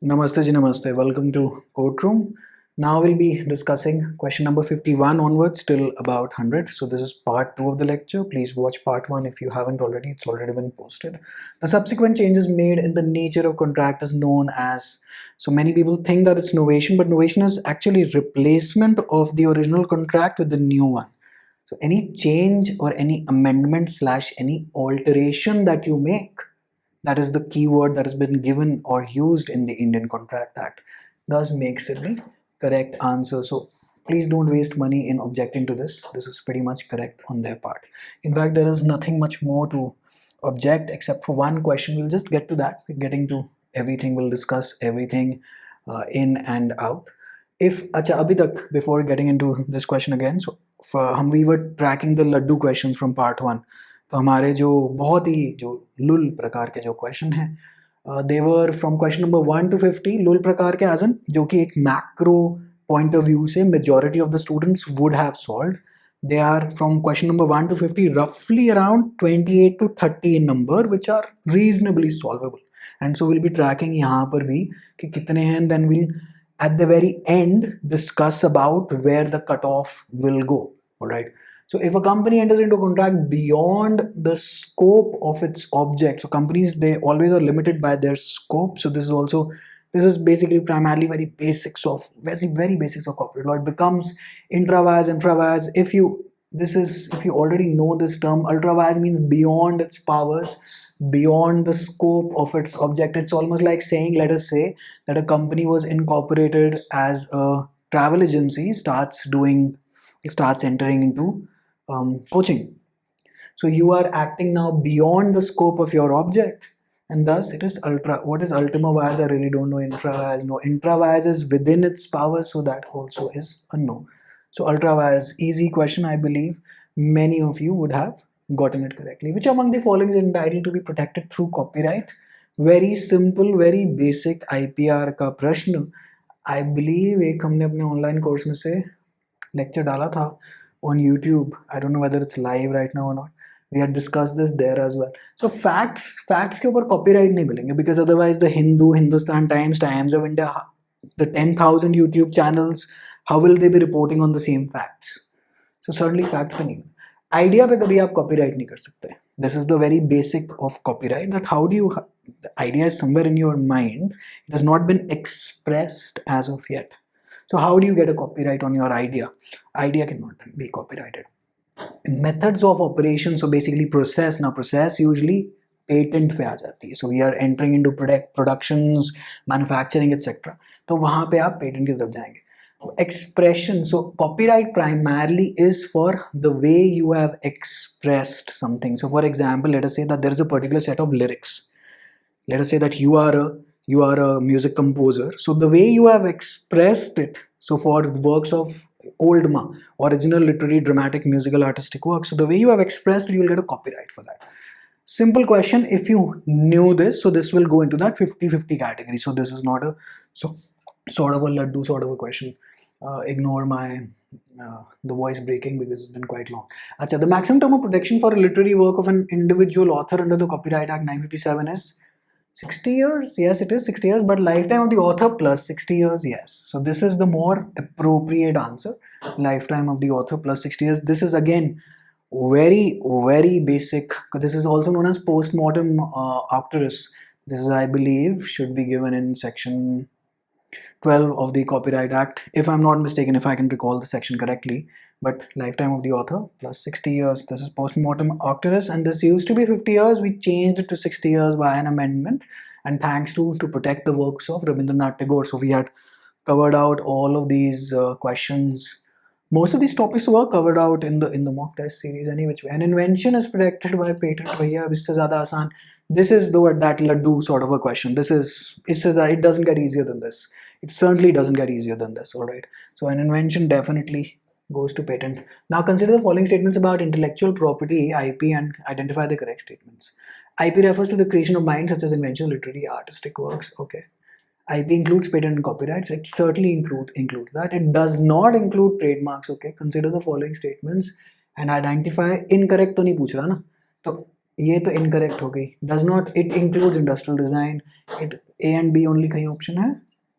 Namaste ji, namaste. Welcome to Courtroom. Now we'll be discussing question number 51 onwards till about 100. So this is part 2 of the lecture. Please watch part 1 if you haven't already. It's already been posted. The subsequent changes made in the nature of contract is known as, so many people think that it's novation, but novation is actually replacement of the original contract with the new one. So any change or any amendment slash any alteration that you make, that is the keyword that has been given or used in the Indian Contract Act, thus makes it the correct answer. So please don't waste money in objecting to this. This is pretty much correct on their part. In fact, there is nothing much more to object except for one question. We'll just get to that. We're getting to everything. We'll discuss everything in and out. If acha abhi tak, before getting into this question again, so we were tracking the laddu questions from part 1. तो हमारे जो बहुत ही जो लुल प्रकार के जो question हैं, देवर from question number 1 to 50 लुल प्रकार के एज एन, जो कि एक मैक्रो पॉइंट ऑफ व्यू से majority of the students would have solved. They are from question number 1 to 50, roughly around 28 to 30 in number, which are reasonably solvable. And so we'll be tracking यहाँ पर भी कि कितने हैं, then we'll at the very end discuss about where the cutoff will go. All right. So if a company enters into a contract beyond the scope of its object, so companies, they always are limited by their scope. So this is basically primarily very basics of very basics of corporate law. It becomes intra vires, infra vires. If you already know this term, ultra vires means beyond its powers, beyond the scope of its object. It's almost like saying, let us say that a company was incorporated as a travel agency, starts entering into coaching. So you are acting now beyond the scope of your object, and thus it is ultra. What is ultima vires? I really don't know. Infra vires, no. Intra vires is within its power, so that also is a no. So ultra vires, easy question. I believe many of you would have gotten it correctly. Which among the following is entitled to be protected through copyright? Very simple, very basic IPR का प्रश्न. I believe एक हमने अपने online course में से lecture डाला था on YouTube. I don't know whether it's live right now or not. We had discussed this there as well. So facts के ऊपर copyright नहीं मिलेंगे, because otherwise the Hindu, Hindustan Times, Times of India, the 10,000 YouTube channels, how will they be reporting on the same facts? So certainly facts पे नहीं. Idea पे कभी आप copyright नहीं कर सकते. This is the very basic of copyright, that how do you, the idea is somewhere in your mind, it has not been expressed as of yet. So how do you get a copyright on your idea? Idea cannot be copyrighted. Methods of operation, so basically process. Now process usually patent पे आ जाती है. So we are entering into productions, manufacturing, etc. तो वहाँ पे आप patent की तरफ जाएंगे. Expression, so copyright primarily is for the way you have expressed something. So for example, let us say that there is a particular set of lyrics. Let us say that you are a music composer. So the way you have expressed it, so for works of Oldma, original literary, dramatic, musical, artistic works, so the way you have expressed it, you will get a copyright for that. Simple question. If you knew this, so this will go into that 50-50 category. So this is not a sort of a laddu sort of a question. Ignore my the voice breaking because it's been quite long. Achha, the maximum term of protection for a literary work of an individual author under the Copyright Act 1957 is 60 years. Yes, it is 60 years, but lifetime of the author plus 60 years. Yes. So this is the more appropriate answer. Lifetime of the author plus 60 years. This is again very basic. This is also known as post-mortem octeris. This is, I believe, should be given in section 12 of the Copyright Act, if I'm not mistaken, if I can recall the section correctly. But lifetime of the author plus 60 years. This is post-mortem octeris, and this used to be 50 years. We changed it to 60 years by an amendment, and thanks to protect the works of Rabindranath Tagore. So we had covered out all of these questions. Most of these topics were covered out in the mock test series anyway. An invention is protected by patent. Bhaiya, ab isse zyada aasan. This is that laddu sort of a question. It doesn't get easier than this. It certainly doesn't get easier than this. All right. So an invention definitely goes to patent. Now consider the following statements about intellectual property, IP, and identify the correct statements. IP refers to the creation of minds such as invention, literary, artistic works. Okay. IP includes patent and copyrights. It certainly includes that. It does not include trademarks. Okay. Consider the following statements and identify. Incorrect तो नहीं पूछ रहा ना. तो ये तो incorrect हो गई. Does not it includes industrial design. It A and B only कहीं ऑप्शन है.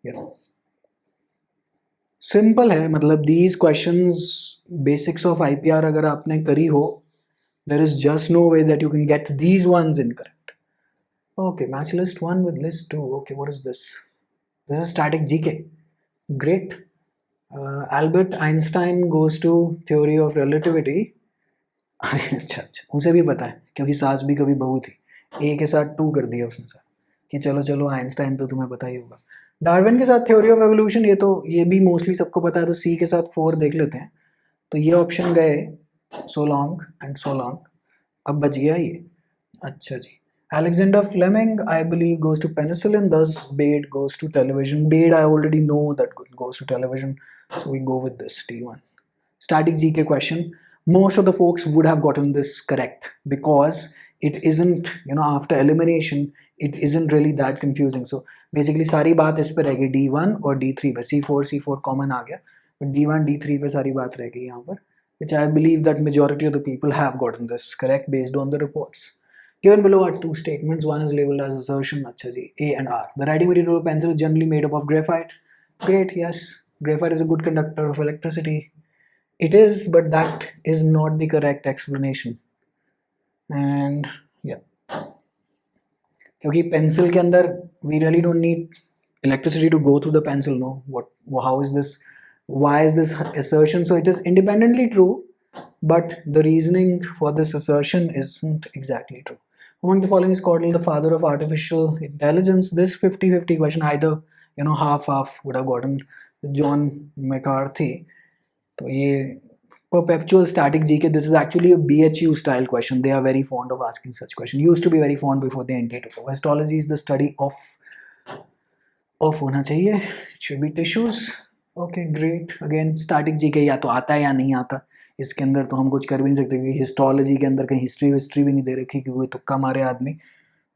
यस, सिंपल है. मतलब these questions, basics of IPR अगर आपने करी हो, there is just no way that you can get these ones incorrect. Okay, match list 1 with list 2. Okay, what is this? This is static GK. Great. Albert Einstein goes to theory of relativity. अच्छा अच्छा, उसे भी पता है क्योंकि सास भी कभी बहू थी. ए के साथ 2 कर दिया उसने सर कि चलो चलो आइंस्टाइन तो तुम्हें पता ही होगा. डार्विन के साथ थ्योरी ऑफ एवोल्यूशन, ये भी मोस्टली सबको पता है, तो सी के साथ 4 देख लेते हैं. तो ये ऑप्शन गए. So long and so long. अब बच गया ये. अच्छा जी. Alexander Fleming, I believe, goes to penicillin. Thus, Bade goes to television. Bade, I already know that goes to television. So we go with this T1. Static GK question. Most of the folks would have gotten this correct because it isn't, after elimination, it isn't really that confusing. So basically, सारी बात इस पे रह गई D1 और D3 पे. C4 common आ गया. But D1, D3 पे सारी बात रह गई यहाँ पर. Which I believe that majority of the people have gotten this correct based on the reports. Given below are two statements. One is labeled as assertion, अच्छा जी, A and R. The writing material of pencil is generally made up of graphite. Great, yes. Graphite is a good conductor of electricity. It is, but that is not the correct explanation. And yeah, क्योंकि pencil के अंदर we really don't need electricity to go through the pencil. No, how is this? Why is this assertion? So it is independently true, but the reasoning for this assertion isn't exactly true. Among the following is Caudle the father of artificial intelligence? This 50-50 question, either half would have gotten John McCarthy. So ये perpetual static GK, this is actually a BHU style question. They are very fond of asking such question. Used to be very fond before the NTA took over. Histology is the study of होना चाहिए. It should be tissues. Okay, great. Again, static GK या तो आता है या नहीं आता. इसके अंदर तो हम कुछ कर भी नहीं सकते क्योंकि हिस्टोलॉजी के अंदर कहीं हिस्ट्री भी नहीं दे रखी कि वो तुक्का मारे आदमी.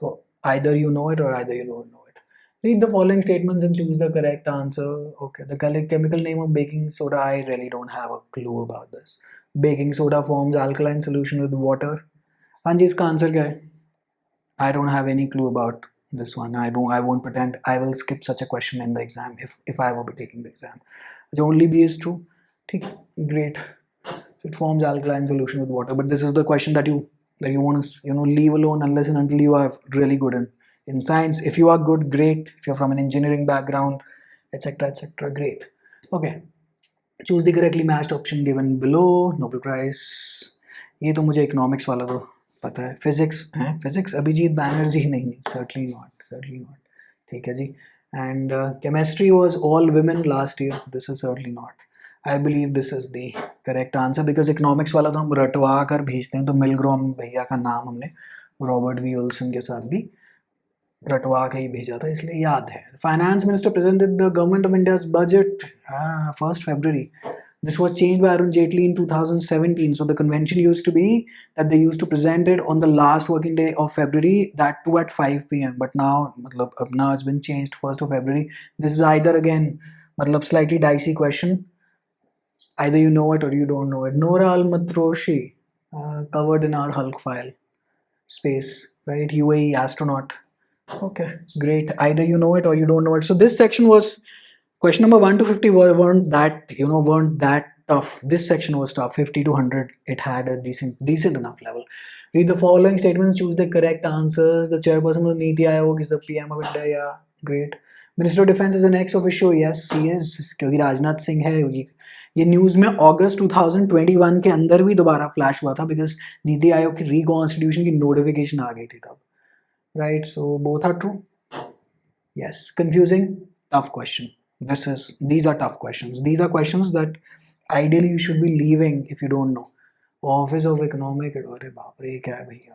तो either you know it or either you don't know it. Read the following statements and choose the correct answer. Okay, the chemical name of baking soda, I really don't have a clue about this. Baking soda forms alkaline solution with water. हाँ जी, इसका answer क्या है? I don't have any clue about this one. I won't pretend. I will skip such a question in the exam if I will be taking the exam. The only B is true. ठीक, great. It forms alkaline solution with water. But this is the question that you want to leave alone unless and until you are really good in science. If you are good, great. If you're from an engineering background, etc., great. Okay. Choose the correctly matched option given below. Nobel Prize. ये तो मुझे economics वाला तो पता है. Physics Abhijit Banerjee नहीं. Certainly not. ठीक है जी. And chemistry was all women last year. So this is certainly not. I believe this is the correct answer because economics वाला तो हम रटवा कर भेजते हैं. तो मिलग्रोम भैया का नाम हमने रॉबर्ट वी विल्सन के साथ भी रटवा के ही भेजा था, इसलिए याद है. Finance Minister presented the Government of India's budget 1st February. This was changed by Arun Jaitley in 2017. So the convention used to be that they used to present it on the last working day of February, that too at 5 p.m. But now it's been changed 1st of February. This is either again slightly dicey question. Either you know it or you don't know it. Noura Al-Matroshi, covered in our Hulk file. Space, right? UAE astronaut. Okay, great. Either you know it or you don't know it. So this section was, question number 1 to 50 weren't that tough. This section was tough. 50 to 100, it had a decent enough level. Read the following statements, choose the correct answers. The chairperson of Niti Aayog is the PM of India. Yeah, great. Minister of Defense is an ex officio. Yes, he is. क्योंकि राजनाथ सिंह है. ये news में अगस्त 2021 के अंदर भी दोबारा flash हुआ था बिकॉज नीति आयोग की रिकॉन्स्टिट्यूशन की नोटिफिकेशन आ गई थी तब. Right, so both are true. Yes, confusing, tough question. These are tough questions. These are questions that ideally you should be leaving if you don't know. Office of Economic, अरे बाप रे क्या है भैया,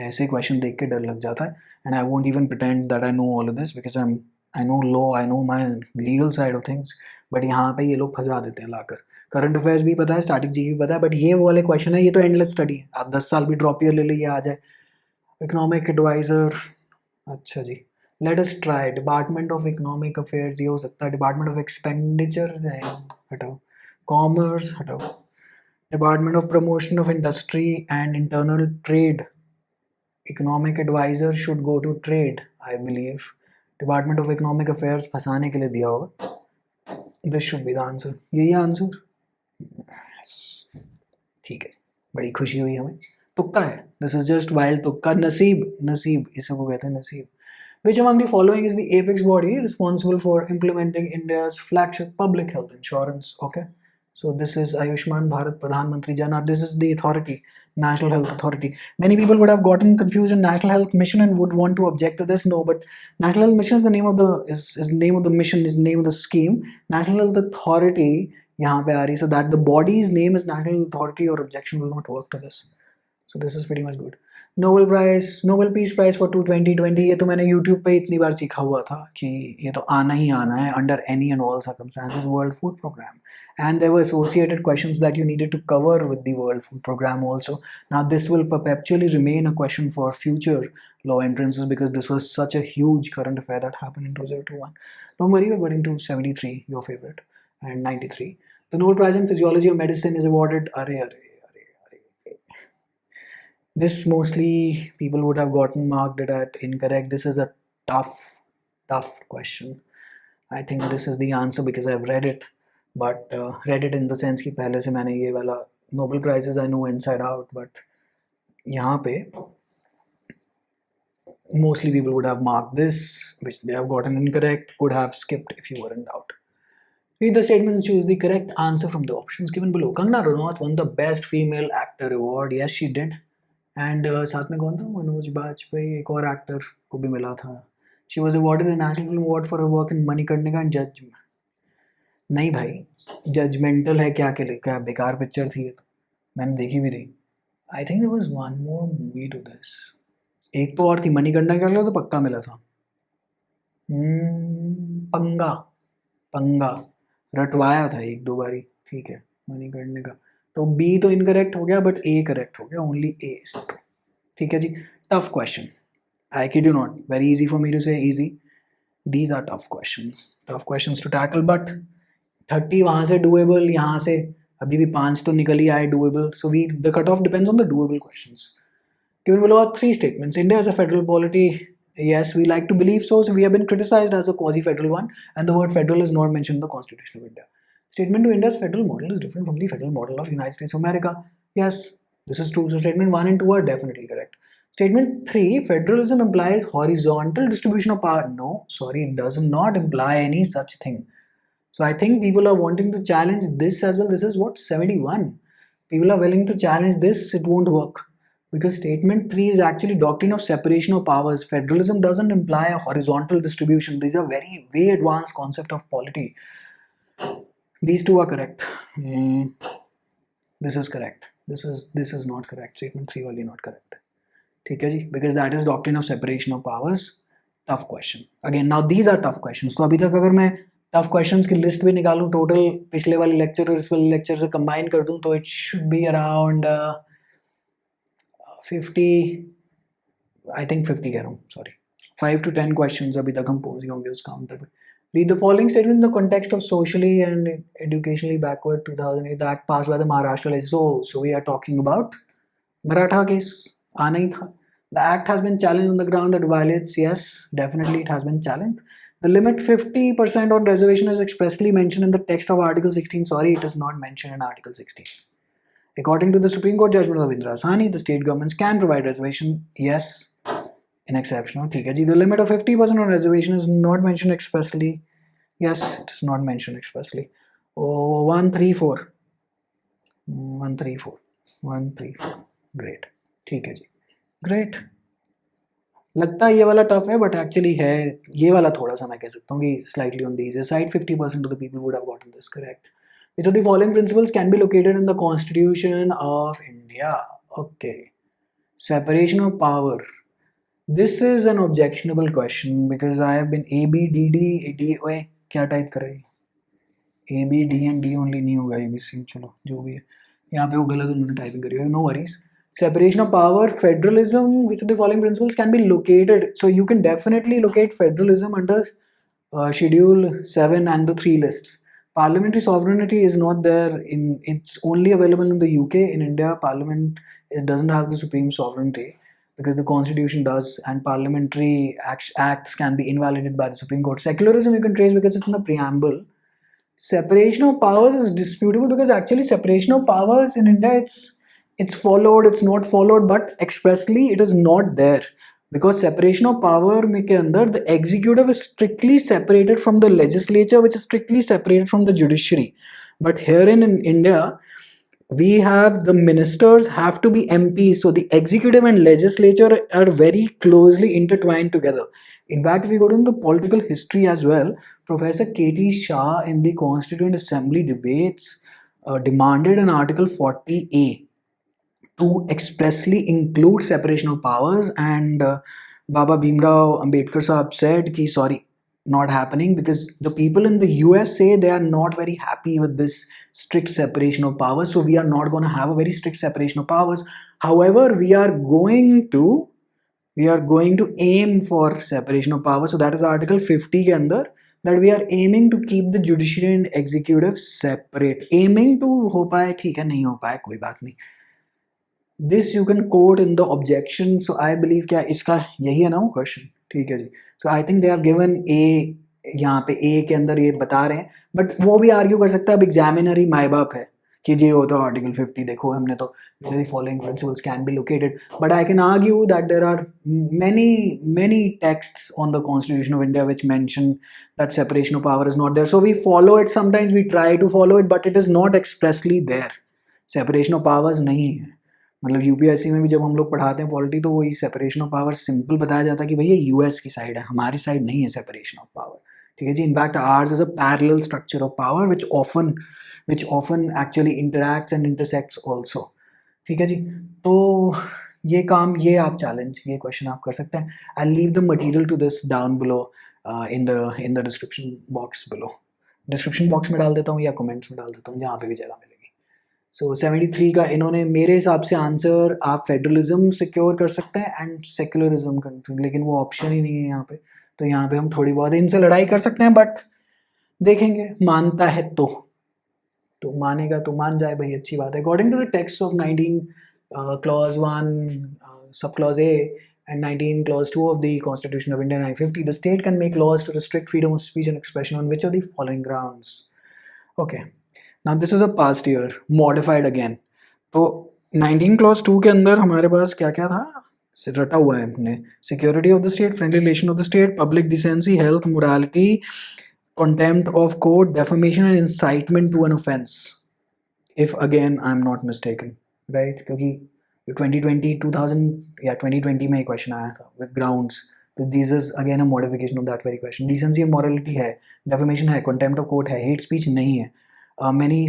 ऐसे क्वेश्चन देख के डर लग जाता है. And I won't even pretend that I know all of this because I know law, I know my legal side of things. But यहाँ पे ये लोग फंसा देते हैं लाकर. करंट अफेयर्स भी पता है, स्टैटिक जी भी पता है, बट ये वाले क्वेश्चन है, ये तो एंडलेस स्टडी है. आप 10 साल भी ड्रॉप ईयर ले लीजिए, आ जाए. इकोनॉमिक एडवाइजर, अच्छा जी. Let us try. Department of economic affairs ये हो सकता है. डिपार्टमेंट ऑफ एक्सपेंडिचर है, हटाओ. कॉमर्स हटाओ. Department of Promotion of Industry and Internal Trade. Economic advisor should go to trade, I believe. Department of Economic Affairs फंसाने के लिए दिया होगा. This should be the answer. यही आंसर. ठीक है, बड़ी खुशी हुई हमें. तुक्का है. This is just wild तुक्का. नसीब इसे को कहते हैं नसीब. Which among the following is the apex body responsible for implementing India's flagship public health insurance? Okay, so this is Ayushman Bharat Pradhan Mantri Jan. This is the authority, National Health Authority. Many people would have gotten confused in National Health Mission and would want to object to this. No, but National Health Mission is the name of the name of the mission, is the name of the scheme. National Health Authority यहाँ पे आ रही, so that the body's name is National Health Authority, or objection will not work to this. So this is pretty much good. Nobel Peace Prize for 2020. ये तो मैंने YouTube पे इतनी बार सीखा हुआ था कि ये तो आना ही आना है under any and all circumstances. World Food Program, and there were associated questions that you needed to cover with the World Food Program also. Now this will perpetually remain a question for future law entrances because this was such a huge current affair that happened in 2021. Don't worry, we're going to 73, your favorite, and 93. The Nobel Prize in Physiology or Medicine is awarded. This mostly people would have gotten marked it at incorrect. This is a tough question. I think this is the answer because I've read it, but read it in the sense कि पहले से मैंने ये वाला Nobel Prizes I know inside out, but यहाँ पे mostly people would have marked this, which they have gotten incorrect, could have skipped if you were in doubt. Read the statement and choose the correct answer from the options given below. Kangana Ranaut won the Best Female Actor Award. Yes, she did. And साथ में कौन था? मनोज बाजपेयी, एक और actor को भी मिला था. She was awarded the National Film Award for her work in Manikarnika and Judge. नहीं भाई, जजमेंटल है क्या के लिए, क्या बेकार पिक्चर थी ये तो, मैंने देखी भी नहीं. I think there was one more movie to this. एक तो और थी मणिकर्णिका के लिए तो पक्का मिला था. पंगा रटवाया था एक दो बारी. ठीक है, मणिकर्णिका. तो बी तो इनकरेक्ट हो गया बट ए करेक्ट हो गया. Only A is true. ठीक है जी. Tough question. I kid you not. Very easy for me to say easy. These are tough questions to tackle, but 30 वहाँ से डूएबल, यहाँ से अभी भी 5 तो निकल ही आए doable. So we the cut off depends on the doable questions. Given below are 3 statements. India is a federal polity. Yes, we like to believe so. So we have been criticized as a quasi-federal one, and the word federal is not mentioned in the Constitution of India. Statement to India's federal model is different from the federal model of United States of America. Yes, this is true. So statement 1 and 2 are definitely correct. Statement 3, federalism implies horizontal distribution of power. No, sorry, it does not imply any such thing. So I think people are wanting to challenge this as well. This is what, 71. People are willing to challenge this. It won't work. Because statement 3 is actually doctrine of separation of powers. Federalism doesn't imply a horizontal distribution. These are way advanced concept of polity. These two are correct. This is correct. This is not correct. Statement 3 only not correct. ठीक है जी, because that is doctrine of separation of powers. Tough question. Again, now these are tough questions. तो अभी तक अगर मैं tough questions की list भी निकालूं, total पिछले वाले lecture और इस वाले lecture से combine कर दूं, तो it should be around 50, I think 50 कह रहा हूँ, sorry, 5 to 10 questions अभी तक हम पहुँच गए होंगे उस काउंटर पे. Read the following statement in the context of socially and educationally backward 2008. The act passed by the Maharashtra legislature. So we are talking about Maratha case. आना ही था. The act has been challenged on the ground that violates. Yes, definitely it has been challenged. The limit 50% on reservation is expressly mentioned in the text of Article 16. Sorry, it is not mentioned in Article 16. According to the Supreme Court judgment of Indira Sahni, the state governments can provide reservation, yes, in exceptional. ठीक है जी. The limit of 50% on reservation is not mentioned expressly. Yes, it is not mentioned expressly. Oh, 134. 134. 134. Great. ठीक है जी. Great. लगता है ये वाला tough है, but actually है. ये वाला थोड़ा सा मैं कह सकता हूँ कि slightly on the easier side. 50% of the people would have gotten this correct. Which of the following principles can be located in the Constitution of India? Okay. Separation of power. This is an objectionable question because I have been A, B, D, D, ओए क्या type करें? A, B, D and D only नहीं होगा A, B, C. चलो जो भी है. यहाँ पे वो गलत उन्होंने टाइपिंग करी है. No worries. Separation of power, federalism. Which of the following principles can be located? So you can definitely locate federalism under Schedule 7 and the 3 lists. Parliamentary sovereignty is not there in, it's only available in the UK. In India, Parliament, it doesn't have the supreme sovereignty because the constitution does, and parliamentary acts can be invalidated by the Supreme Court. Secularism you can trace because it's in the preamble. Separation of powers is disputable because actually separation of powers in India, it's followed, it's not followed, but expressly it is not there. Because separation of power mein ke andar, the executive is strictly separated from the legislature, which is strictly separated from the judiciary. But here in India, we have the ministers have to be MPs, so the executive and legislature are very closely intertwined together. In fact, if we go to the political history as well, Professor K.T. Shah in the Constituent Assembly debates demanded an Article 40A to expressly include separation of powers, and Baba Bhimrao Ambedkar Saab said ki sorry, not happening, because the people in the US say they are not very happy with this strict separation of powers, so we are not going to have a very strict separation of powers. However, we are going to aim for separation of powers. So that is Article 50 के अंदर, that we are aiming to keep the judiciary and executive separate. Aiming to हो पाए ठीक है, नहीं हो पाए कोई बात नहीं. This you can quote in the objection. So I believe क्या इसका यही है ना वो क्वेश्चन. ठीक है जी. So I think they have given A, यहाँ पे A के अंदर ये बता रहे हैं, बट वो भी आर्ग्यू कर सकता है. अब एग्जामिनर ही माई बाप है कि ये होता है आर्टिकल 50 देखो हमने तो the following principles can be located. But I can argue that there are many texts on the Constitution of India which mention that separation of power is not there. So we follow it, sometimes we try to follow it, but it is not expressly there. Separation of powers नहीं है. मतलब UPSC में भी जब हम लोग पढ़ाते हैं पॉलिटी तो वही सेपरेशन ऑफ पावर सिंपल बताया जाता है कि भैया यूएस की साइड है, हमारी साइड नहीं है सेपरेशन ऑफ पावर. ठीक है जी. In fact ours is a parallel structure of power which often actually interacts and intersects also. ठीक है जी. तो ये काम, ये आप चैलेंज, ये क्वेश्चन आप कर सकते हैं. I leave the material to this down below in the description box below. Description box में डाल देता हूँ या कमेंट्स में डाल देता हूँ, जहाँ पे भी जगह मिलेगी. सो 73 का इन्होंने मेरे हिसाब से आंसर, आप फेडरलिज्म सिक्योर कर सकते हैं एंड सेक्युलरिज्म कर, लेकिन वो ऑप्शन ही नहीं है यहाँ पे. तो यहाँ पे हम थोड़ी बहुत इनसे लड़ाई कर सकते हैं, बट देखेंगे, मानता है तो मानेगा तो मान जाए भाई, अच्छी बात है. According to the text of 19 clause 1 sub clause A and 19 clause 2 of the Constitution of India 1950, the state can make laws to restrict freedom of speech and expression on which of the following grounds. Okay, now this is a past year modified again. तो 19 clause 2 के अंदर हमारे पास क्या क्या था रटा हुआ है अपने. Security of the state, friendly relation of the state, public decency, health, morality, contempt of court, defamation and incitement to an offense, if again I'm not mistaken, right? क्योंकि 2020 में एक क्वेश्चन आया था with grounds, तो this is again a modification of that very question. Decency and morality है, defamation है, contempt of court है, hate speech नहीं है.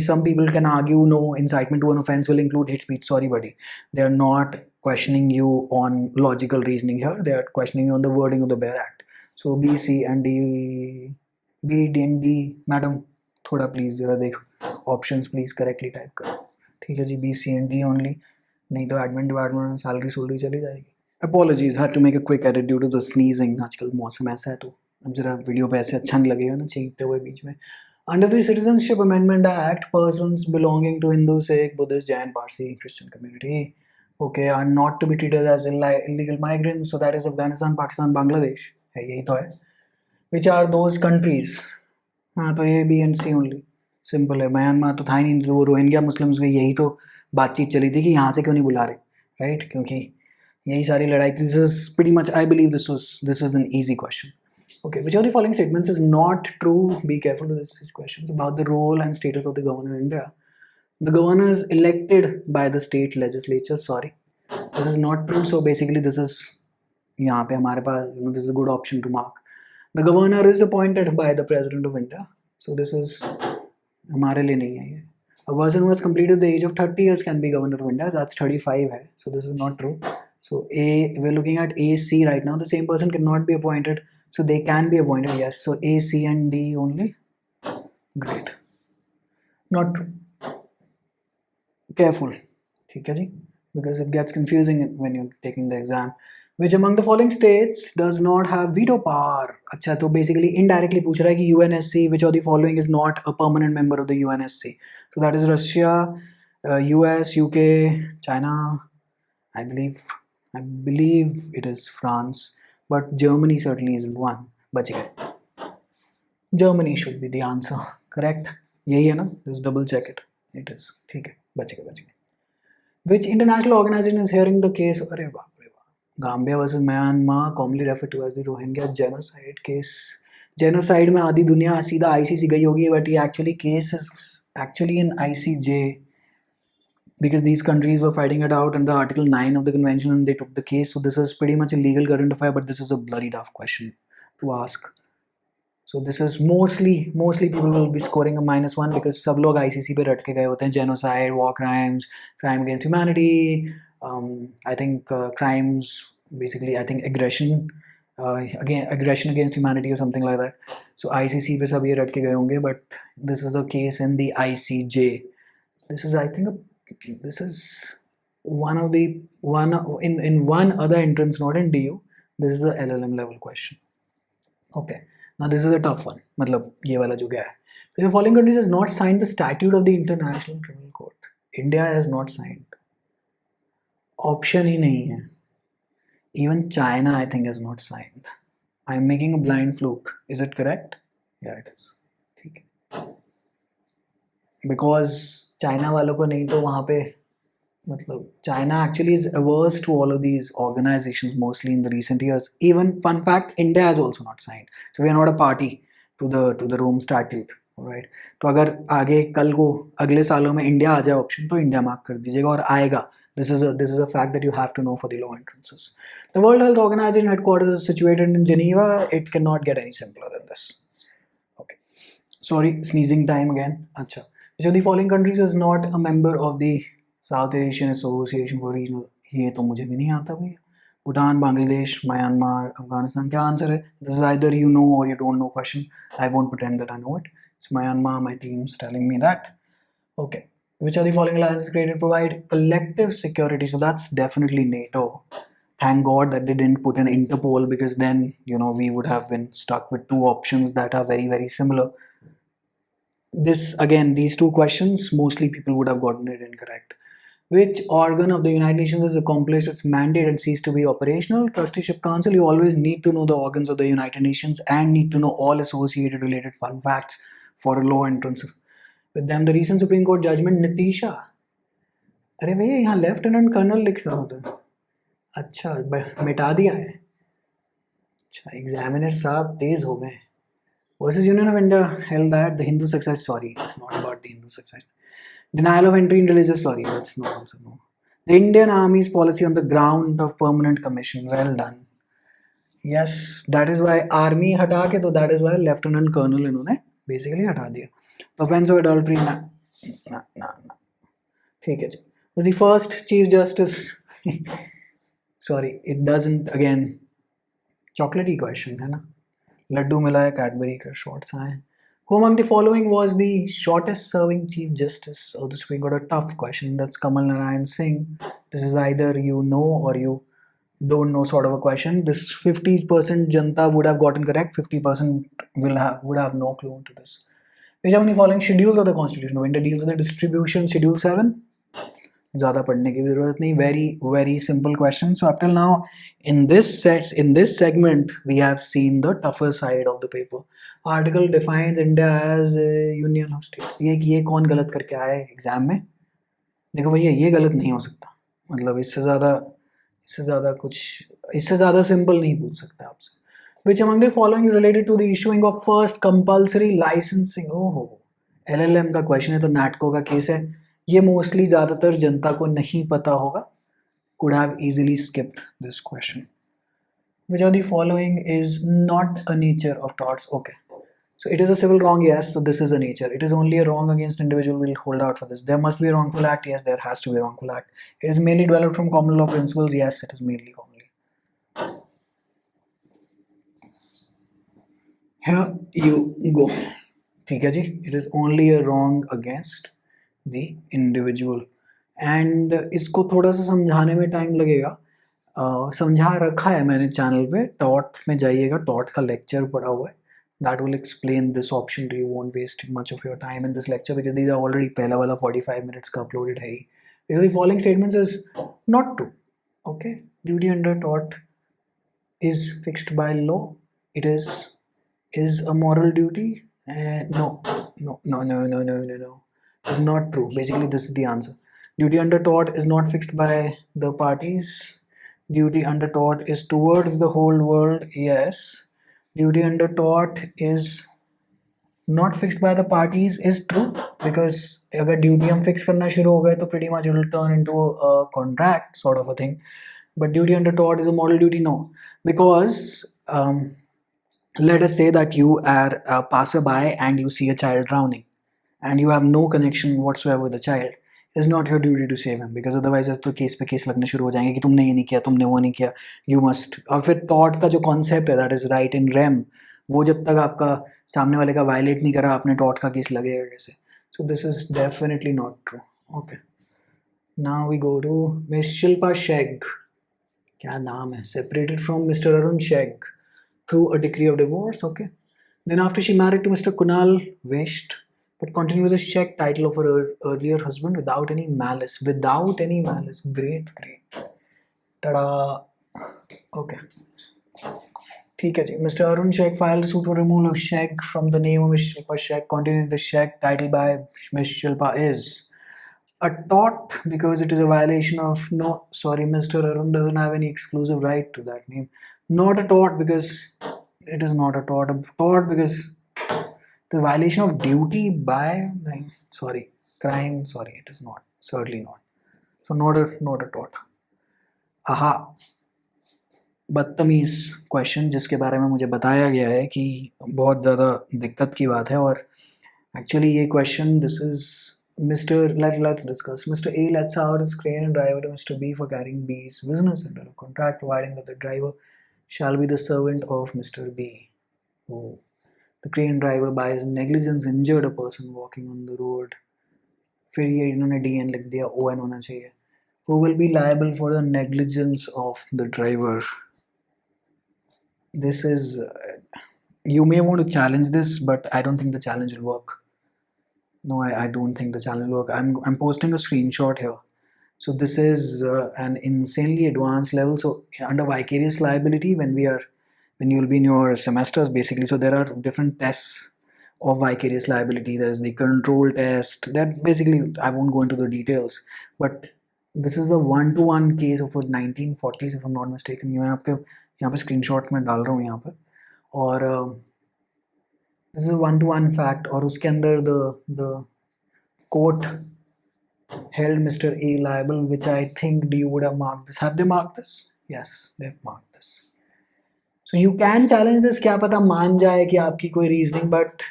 Some people can argue no, incitement to an offense will include hate speech. Sorry buddy, they are not questioning you on logical reasoning here, they are questioning you on the wording of the bare act. So B, C and D, B, D and D, madam थोड़ा please ज़रा देखो options, please correctly type करो. ठीक है जी. B, C and D only, नहीं तो admin department में सैलरी चली जाएगी. Apologies, had to make a quick edit due to the sneezing. आजकल मौसम ऐसा है तो अब ज़रा वीडियो पे ऐसे अच्छा नहीं लगेगा ना छींकते हुए बीच में. Under the Citizenship Amendment Act, persons belonging to Hindu, Sikh, Buddhist, Jain, Parsi, Christian community, okay, are not to be treated as illegal migrants. So that is Afghanistan, Pakistan, Bangladesh. है, यही तो है. Which are those countries? हाँ, तो A, B and C only. Simple है. Myanmar तो था ही नहीं, तो वो रोहिंग्या मुस्लिम्स की यही तो बातचीत चली थी कि यहाँ से क्यों नहीं बुला रहे, राइट? क्योंकि यही सारी लड़ाई. This is pretty much, I believe this is an easy question. Okay, which of the following statements is not true? Be careful with these questions about the role and status of the governor in India. The governor is elected by the state legislature. Sorry, this is not true. So basically, this is यहाँ पे हमारे पास, this is a good option to mark. The governor is appointed by the president of India. So this is हमारे लिए नहीं है ये. A person who has completed the age of 30 years can be governor of India. That's 35 है. So this is not true. So A, we're looking at A, C right now. The same person cannot be appointed. So they can be appointed, yes. So A, C and D only. Great. Not true. Careful. ठीक है जी? Because it gets confusing when you're taking the exam. Which among the following states does not have veto power? अच्छा, तो basically indirectly पूछ रहा है कि UNSC which of the following is not a permanent member of the UNSC? So that is Russia, US, UK, China. I believe it is France, but Germany certainly isn't one. बच गए. Germany should be the answer. Correct? यही है ना? Just double check it. It is. ठीक है. बच गए. Which international organization is hearing the case? अरे बाप रे बाप. Gambia versus Myanmar, commonly referred to as the Rohingya genocide case. Genocide में आधी दुनिया सीधा ICC गई होगी, but ये actually case is actually in ICJ because these countries were fighting it out under Article 9 of the convention and they took the case. So this is pretty much a legal current affair, but this is a bloody tough question to ask. So this is mostly people will be scoring a -1 because सब लोग ICC पे रट के गए होते हैं. Genocide, war crimes, crime against humanity, I think crimes, basically I think aggression, aggression against humanity or something like that. So ICC पे सब ये रट के गए होंगे, but this is a case in the ICJ. This is, I think, this is one of the in one other entrance, not in DU. This is a LLM level question. Okay. Now this is a tough one. मतलब ये वाला जो गया है. The following countries has not signed the statute of the International Criminal Court. India has not signed. Option ही नहीं है. Even China, I think, has not signed. I'm making a blind fluke. Is it correct? Yeah, it is. ठीक है. Because China वालों को नहीं तो वहाँ पे मतलब China actually is averse to all of these organizations mostly in the recent years. Even fun fact, India has also not signed. So we are not a party to the Rome Statute. Right? तो अगर आगे कल को अगले सालों में India आ जाए option तो इंडिया मार्क कर दीजिएगा और आएगा. This is a fact that you have to know for the law entrances. The World Health Organization headquarters is situated in Geneva. It cannot get any simpler than this. Okay. Sorry, sneezing time again. अच्छा. So the following countries is not a member of the South Asian Association for Regional. ये तो मुझे भी नहीं आता भैया. Bhutan, Bangladesh, Myanmar, Afghanistan. क्या answer है? This is either you know or you don't know question. I won't pretend that I know it. It's Myanmar. My team's telling me that. Okay. Which of the following alliances created provide collective security? So that's definitely NATO. Thank God that they didn't put an Interpol because then we would have been stuck with two options that are very very similar. These two questions mostly people would have gotten it incorrect. Which organ of the United Nations has accomplished its mandate and ceased to be operational? Trusteeship Council. You always need to know the organs of the United Nations and need to know all associated related fun facts for a law entrance. With them, the recent Supreme Court judgment, Nitisha. अरे भैया यहाँ lieutenant colonel लिखा होता है. अच्छा मिटा दिया है. अच्छा एग्जामिनर साहब तेज हो गए. Versus Union of India held that the Hindu success. Sorry, it's not about the Hindu success. Denial of entry in religious. Sorry, that's not also no. The Indian Army's policy on the ground of permanent commission. Well done. Yes, that is why army हटा के तो that is why lieutenant colonel इन्होंने basically हटा दिया. Offense of adultery ना. ठीक है जी. The first Chief Justice. Sorry, it doesn't again. Chocolatey question है ना. लड्डू मिला है कैडबरी का शॉर्ट्स आए. Who among the following was the shortest serving Chief Justice of the Supreme Court? A tough question. That's Kamal Narayan Singh. This is either you know or you don't know sort of a question. This 50% Janta would have gotten correct. 50% would have no clue to this. Which among the following schedules of the Constitution of India deals with the distribution? Schedule 7. ज़्यादा पढ़ने की ज़रूरत नहीं. Very simple question. So up till now, in this segment, we have seen the tougher side of the paper. Article defines India as a union of states. ये कौन गलत करके आया है एग्जाम में? देखो भैया ये गलत नहीं हो सकता. मतलब इससे ज़्यादा सिंपल नहीं पूछ सकता आपसे. Which among the following is related to the issuing of first compulsory licensing? ओहो LLM का क्वेश्चन है तो नाटको का केस है. ये मोस्टली ज़्यादातर जनता को नहीं पता होगा. Could have easily skipped this question. Which of the following is not a nature of torts? Okay. So it is a civil wrong, yes. So this is a nature. It is only a wrong against individual. We'll hold out for this. There must be a wrongful act. Yes, there has to be a wrongful act. It is mainly developed from common law principles. Yes, it is mainly commonly. Here you go. ठीक है जी. It is only a wrong against the individual. And इसको थोड़ा सा समझाने में time लगेगा. समझा रखा है मैंने चैनल पे, टॉट में जाइएगा, टॉट का लेक्चर पड़ा हुआ है, that will explain this option to you, won't waste much of your time in this lecture because these are already पहला वाला 45 minutes का uploaded है ही. Because the following statements is not true. Okay, duty under tort is fixed by law. It is a moral duty. No, it's not true. Basically this is the answer. Duty under tort is not fixed by the parties. Duty under tort is towards the whole world. Yes. Duty under tort is not fixed by the parties is true because अगर duty हम fix करना शुरू हो गए तो pretty much it will turn into a contract sort of a thing. But duty under tort is a moral duty, no, because let us say that you are a passerby and you see a child drowning and you have no connection whatsoever with the child. It is not your duty to save him because otherwise तो case पे case लगने शुरू हो जाएंगे कि तुमने ये नहीं किया, तुमने वो नहीं किया, you must. और फिर tort का जो concept है, that is right in rem, वो जब तक आपका सामने वाले का वायलेट नहीं करा आपने टॉट का केस लगेगा कैसे. So this is definitely not true. Okay, now we go to miss Shilpa Sheg. क्या नाम है, separated from mister Arun Sheg through a decree of divorce. Okay, then after she married to mister Kunal West but continued with the Sheikh title of her earlier husband without any malice. Without any malice. Great, great. Ta-da. Okay. ठीक है जी. Mr. Arun Sheikh filed a suit for removal of Sheikh from the name of Ms. Shilpa Sheikh. Continuing the Sheikh title by Ms. Shilpa is a tort because it is a violation of no. Sorry, Mr. Arun doesn't have any exclusive right to that name. Not a tort because it is not a tort. A tort because the violation of duty by sorry crime. Sorry, it is not. Certainly not. So not a tort. Aha. बदतमीज़ question जिसके बारे में मुझे बताया गया है कि बहुत ज़्यादा दिक्कत की बात है. और एक्चुअली ये question this is mister let's discuss. Mister A lets out his crane and driver to mister B for carrying B's business under a contract providing that the driver shall be the servant of Mr. B. Oh. The crane driver by his negligence injured a person walking on the road. फिर ये इन्होंने DN लिख दिया, ON होना चाहिए. Who will be liable for the negligence of the driver? This is you may want to challenge this, but I don't think the challenge will work. No, I don't think the challenge will work. I'm posting a screenshot here. So this is an insanely advanced level. So under vicarious liability, when you'll be in your semesters basically, so there are different tests of vicarious liability. There is the control test. That basically I won't go into the details, but this is a one-to-one case of a 1940s, if I'm not mistaken. मैं आपके यहाँ पे screenshot में डाल रहा हूँ यहाँ पर. और this is one two one fact. और उसके अंदर the court held Mr. A liable, which I think D would have marked this. Have they marked this? Yes, they've marked this. So you can challenge this. क्या पता मान जाए कि आपकी कोई reasoning, but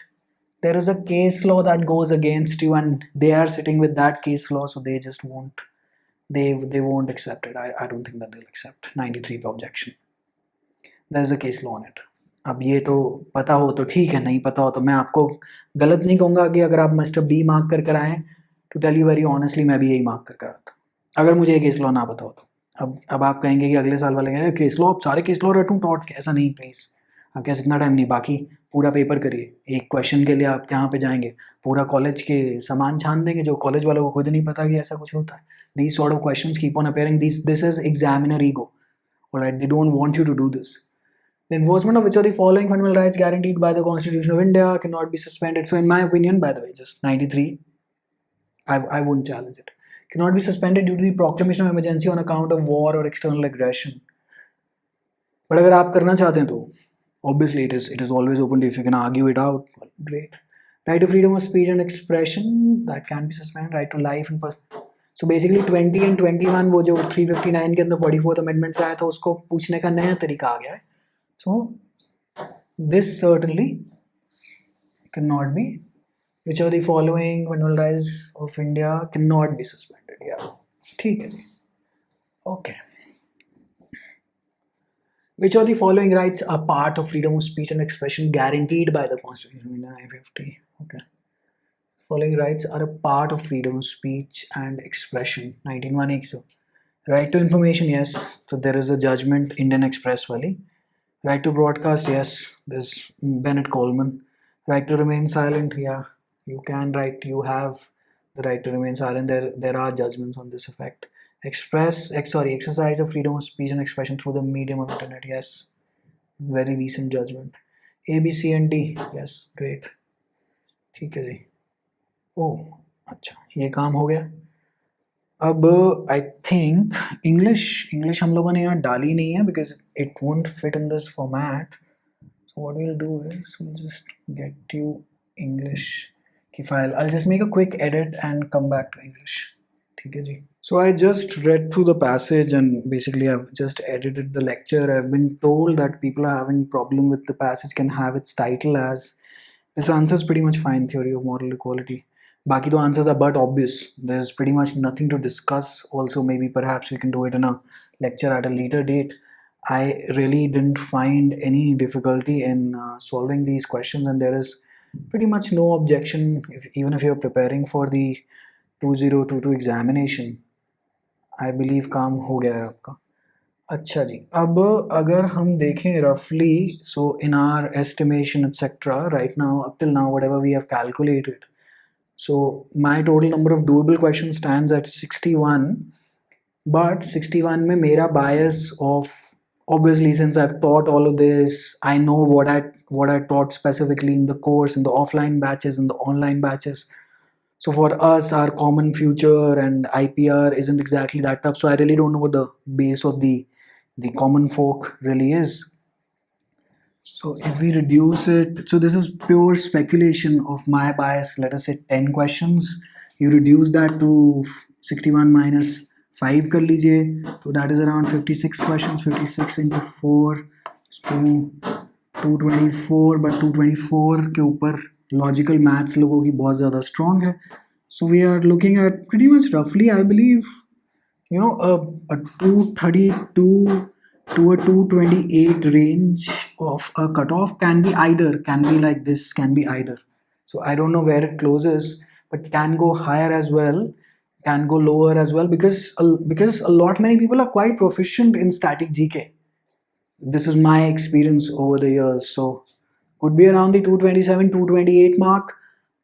there is a case law that goes against you, and they are sitting with that case law, so they just won't. They won't accept it. I don't think that they'll accept 93 पे objection. There is a case law on it. अब ये तो पता हो तो ठीक है, नहीं पता हो तो मैं आपको गलत नहीं कहूँगा कि अगर आप मिस्टर बी मार्क कर कर आएँ. To tell you very honestly मैं भी यही मार्क कर कर आता अगर मुझे ये केस लॉ ना पता हो तो. अब आप कहेंगे कि अगले साल वाले कहेंगे केस लॉ, अब सारे केस लॉ रटूँ टॉट के. ऐसा नहीं प्लीज़, आपके पास इतना टाइम नहीं. बाकी पूरा पेपर करिए. एक क्वेश्चन के लिए आप यहाँ पे जाएंगे, पूरा कॉलेज के सामान छान देंगे जो कॉलेज वालों को खुद नहीं पता कि ऐसा कुछ होता है. These sort of questions keep on appearing. This is examiner ego. Alright, they don't want you to do this. The enforcement of which of the following fundamental rights guaranteed by the Constitution of India cannot be suspended. So in my opinion, by the way, just 93, I wouldn't challenge it. Cannot be suspended due to the proclamation of emergency on account of war or external aggression. But अगर आप करना चाहते हैं तो obviously it is always open to you. If you can argue it out, well, great. Right to freedom of speech and expression, that can be suspended. Right to life and person. So basically 20 and 21 वो जो 359 के अंदर 44th amendment से आया था उसको पूछने का नया तरीका आ गया है. So this certainly cannot be. Which of the following fundamental rights of India cannot be suspended? Yeah, ठीक है. Okay. Which of the following rights are part of freedom of speech and expression guaranteed by the Constitution of India 1950? Okay. Following rights are a part of freedom of speech and expression. 1901 so Right to information, yes. So there is a judgment, Indian Express wali. Right to broadcast, yes. There's Bennett Coleman. Right to remain silent, yeah. You can write. You have the right to remain silent. There are judgments on this effect. Exercise of freedom of speech and expression through the medium of internet, yes. Very recent judgment. A, B, C and D, yes. Great. ठीक है जी. ओह, अच्छा ये काम हो गया. अब I think English हम लोगों ने यहाँ डाली नहीं है because it won't fit in this format. So what we'll do is we'll just get you English की file. I'll just make a quick edit and come back to English. ठीक है जी. So I just read through the passage and basically I've just edited the lecture. I've been told that people are having problem with the passage can have its title as this answer is pretty much fine, theory of moral equality. Baki to answers are but obvious. There's pretty much nothing to discuss. Also, maybe perhaps we can do it in a lecture at a later date. I really didn't find any difficulty in solving these questions, and there is pretty much no objection even if you're preparing for the 2022 examination. I believe काम हो गया है आपका. अच्छा जी, अब अगर हम देखें रफली, so in our estimation etcetera right now up till now whatever we have calculated, so my total number of doable questions stands at 61, but 61 में मेरा bias of obviously since I've taught all of this, I know what I taught specifically in the course, in the offline batches, in the online batches. So for us, our common future and IPR isn't exactly that tough. So I really don't know what the base of the common folk really is. So if we reduce it, so this is pure speculation of my bias. Let us say 10 questions. You reduce that to 61 minus 5 कर लीजिए. So that is around 56 questions. 56 into 4 is 224. But 224 के ऊपर logical maths लोगों की बहुत ज़्यादा strong है. So we are looking at pretty much roughly, I believe, a 232 to a 228 range of a cutoff can be either, can be like this, can be either. So I don't know where it closes, but can go higher as well, can go lower as well, because a lot many people are quite proficient in static GK. This is my experience over the years. So could be around the 227 228 mark.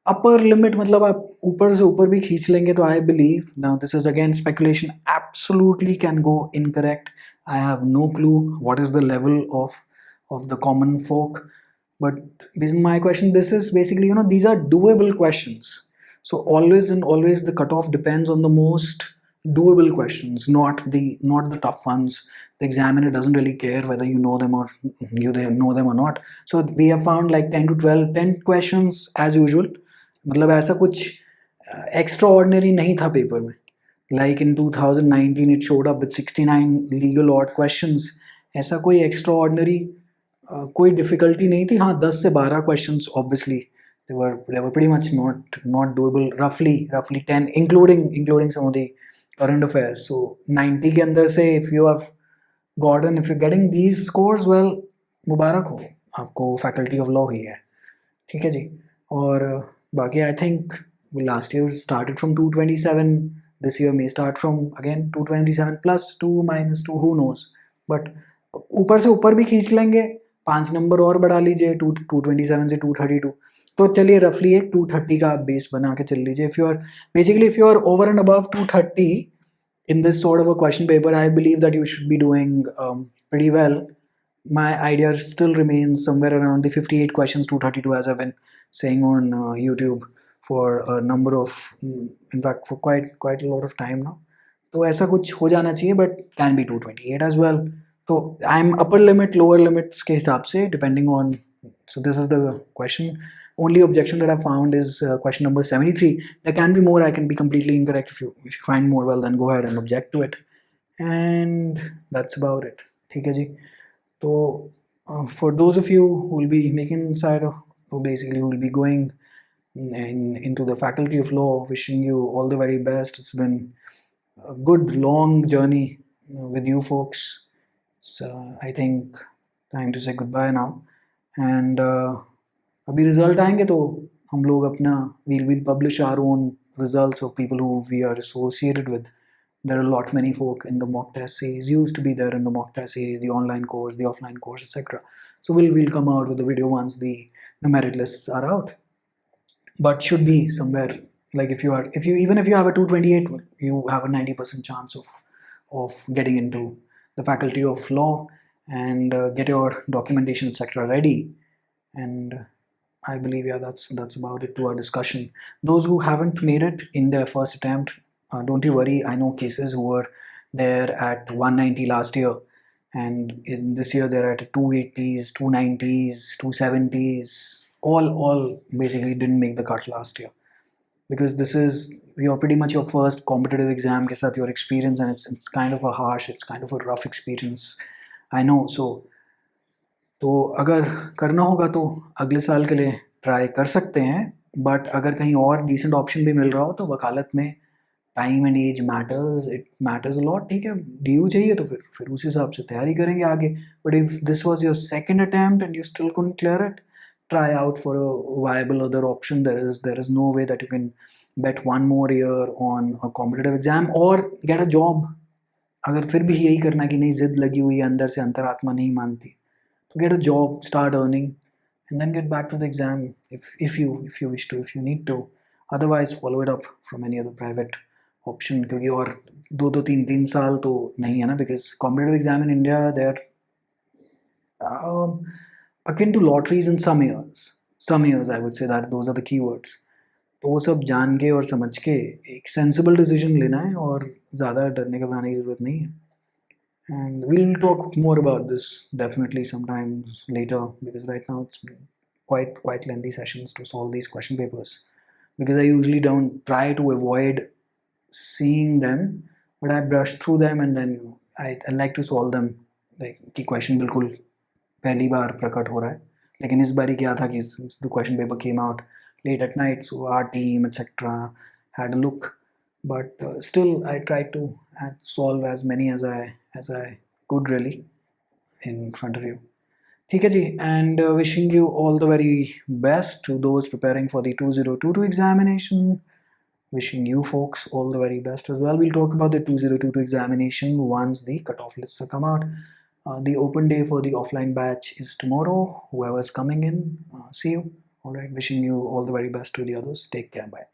Upper limit मतलब आप ऊपर से ऊपर भी खींच लेंगे तो I believe, now this is again speculation, absolutely can go incorrect. I have no clue what is the level of the common folk, but this is my question. This is basically, these are doable questions. So always and always the cutoff depends on the most doable questions, not the tough ones. The examiner doesn't really care whether you know them or you know them or not. So we have found like 10 to 12, 10 questions as usual. मतलब ऐसा कुछ extra ordinary नहीं था paper में. Like in 2019 it showed up with 69 legal odd questions. ऐसा कोई extra ordinary कोई difficulty नहीं थी. हाँ, 10 से 12 questions obviously they were pretty much not doable. roughly 10 including some of the current affairs. So 90 के अंदर से if you're getting these scores, well, मुबारक हो, आपको फैकल्टी ऑफ लॉ ही है. ठीक है जी. और बाकी I think last year started from 227. This year may start from again 227 plus 2 minus 2, who knows. But ऊपर से ऊपर भी खींच लेंगे, 5 नंबर और बढ़ा लीजिए 227 से 232. तो चलिए रफली एक 230 का आप बेस बना के चल लीजिए. if you are over and above 230 in this sort of a question paper, I believe that you should be doing pretty well. My idea still remains somewhere around the 58 questions 232, as I've been saying on YouTube for a number of, in fact for quite a lot of time now. तो ऐसा कुछ हो जाना चाहिए, but can be 228 as well. So I'm upper limit lower limits के हिसाब से depending on. So this is the question. Only objection that I found is question number 73. There can be more. I can be completely incorrect. If you find more, well then go ahead and object to it. And that's about it. ठीक है जी. So for those of you who will be making inside of, who basically will be going into the faculty of law, wishing you all the very best. It's been a good long journey with you folks. So I think time to say goodbye now. And अभी result आएंगे तो हम लोग अपना we'll publish our own results of people who we are associated with. There are a lot many folk in the mock test series, used to be there in the mock test series, the online course, the offline course, etc. So we'll come out with the video once the merit lists are out. But should be somewhere, like if you even if you have a 228, you have a 90% chance of getting into the faculty of law, and get your documentation etc ready. And I believe, yeah, that's about it to our discussion. Those who haven't made it in their first attempt, don't you worry. I know cases who were there at 190 last year, and in this year they're at 280s, 290s, 270s. All basically didn't make the cut last year, because this is you're pretty much your first competitive exam ke sath your experience, and it's kind of a harsh, it's kind of a rough experience. I know. तो अगर करना होगा तो अगले साल के लिए try कर सकते हैं, बट अगर कहीं और डिसेंट ऑप्शन भी मिल रहा हो तो वकालत में time and age matters, it matters a lot. ठीक है, डीयू चाहिए तो फिर उस हिसाब से तैयारी करेंगे आगे. But if this was your second attempt and you still couldn't clear it, try out for a viable other option. There is no way that you can bet one more year on a competitive exam or get a job. अगर फिर भी यही करना कि नहीं, जिद लगी हुई है अंदर से, अंतरात्मा नहीं मानती, to get a job, start earning, and then get back to the exam if you wish to, if you need to. Otherwise, follow it up from any other private option. क्योंकि और दो तीन साल तो नहीं है ना, because competitive exam in India, they're akin to lotteries in some years. Some years, I would say that those are the keywords. तो वो सब जान के और समझ के एक सेंसिबल डिसीजन लेना है, और ज़्यादा डरने घबराने की ज़रूरत नहीं है. And we'll talk more about this definitely sometime later, because right now it's quite lengthy sessions to solve these question papers, because I usually don't try to avoid seeing them, but I brush through them, and then I like to solve them. Like कि question बिल्कुल पहली बार प्रकट हो रहा है, लेकिन इस बारी क्या था कि the question paper came out late at night, so our team etc had a look. But still I tried to solve as many as I could really in front of you. ठीक है जी, and wishing you all the very best to those preparing for the 2022 examination. Wishing you folks all the very best as well. We'll talk about the 2022 examination once the cutoff lists have come out. The open day for the offline batch is tomorrow. Whoever's coming in, see you. All right, wishing you all the very best to the others. Take care. Bye.